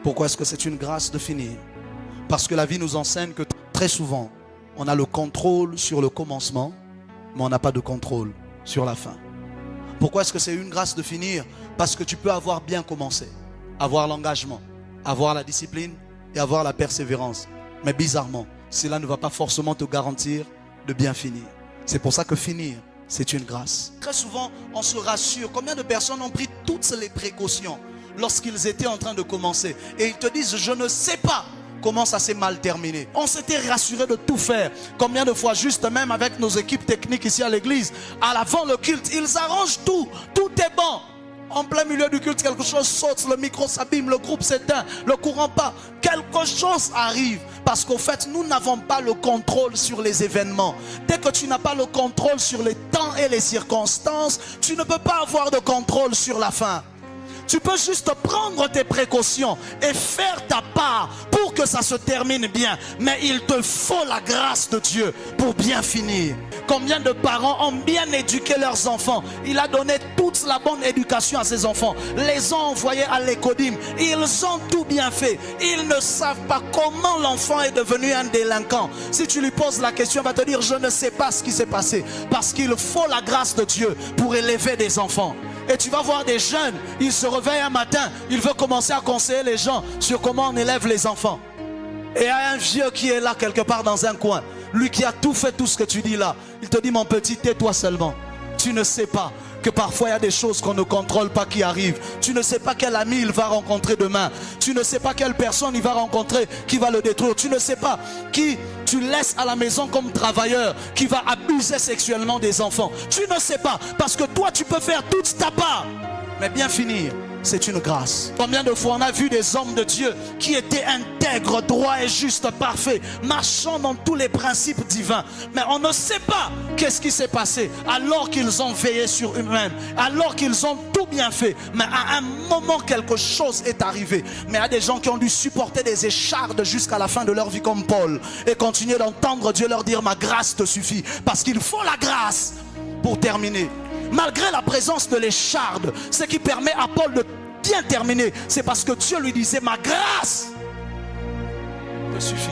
Pourquoi est-ce que c'est une grâce de finir? Parce que la vie nous enseigne que très souvent, on a le contrôle sur le commencement, mais on n'a pas de contrôle sur la fin. Pourquoi est-ce que c'est une grâce de finir? Parce que tu peux avoir bien commencé, avoir l'engagement, avoir la discipline et avoir la persévérance. Mais bizarrement, cela ne va pas forcément te garantir de bien finir. C'est pour ça que finir, c'est une grâce. Très souvent, on se rassure. Combien de personnes ont pris toutes les précautions lorsqu'ils étaient en train de commencer? Et ils te disent, je ne sais pas comment ça s'est mal terminé. On s'était rassuré de tout faire. Combien de fois, juste même avec nos équipes techniques ici à l'église, à l'avant le culte, ils arrangent tout. Tout est bon. En plein milieu du culte, quelque chose saute, le micro s'abîme, le groupe s'éteint, le courant part. Quelque chose arrive. Parce qu'au fait, nous n'avons pas le contrôle sur les événements. Dès que tu n'as pas le contrôle sur les temps et les circonstances, tu ne peux pas avoir de contrôle sur la fin. Tu peux juste prendre tes précautions et faire ta part pour que ça se termine bien. Mais il te faut la grâce de Dieu pour bien finir. Combien de parents ont bien éduqué leurs enfants? Il a donné toute la bonne éducation à ses enfants. Les ont envoyés à l'écodim. Ils ont tout bien fait. Ils ne savent pas comment l'enfant est devenu un délinquant. Si tu lui poses la question, il va te dire, je ne sais pas ce qui s'est passé. Parce qu'il faut la grâce de Dieu pour élever des enfants. Et tu vas voir des jeunes, ils se réveillent un matin, ils veulent commencer à conseiller les gens sur comment on élève les enfants. Et il y a un vieux qui est là quelque part dans un coin, lui qui a tout fait, tout ce que tu dis là. Il te dit, mon petit, tais-toi seulement. Tu ne sais pas que parfois il y a des choses qu'on ne contrôle pas qui arrivent. Tu ne sais pas quel ami il va rencontrer demain. Tu ne sais pas quelle personne il va rencontrer qui va le détruire. Tu ne sais pas qui tu laisses à la maison comme travailleur qui va abuser sexuellement des enfants. Tu ne sais pas, parce que toi tu peux faire toute ta part. Mais bien finir, c'est une grâce. Combien de fois on a vu des hommes de Dieu qui étaient intègres, droits et justes, parfaits, marchant dans tous les principes divins. Mais on ne sait pas qu'est-ce qui s'est passé alors qu'ils ont veillé sur eux-mêmes, alors qu'ils ont tout bien fait. Mais à un moment, quelque chose est arrivé. Mais il y a des gens qui ont dû supporter des échardes jusqu'à la fin de leur vie comme Paul et continuer d'entendre Dieu leur dire, ma grâce te suffit. Parce qu'il faut la grâce pour terminer. Malgré la présence de l'écharde, ce qui permet à Paul de bien terminer, c'est parce que Dieu lui disait, ma grâce te suffit.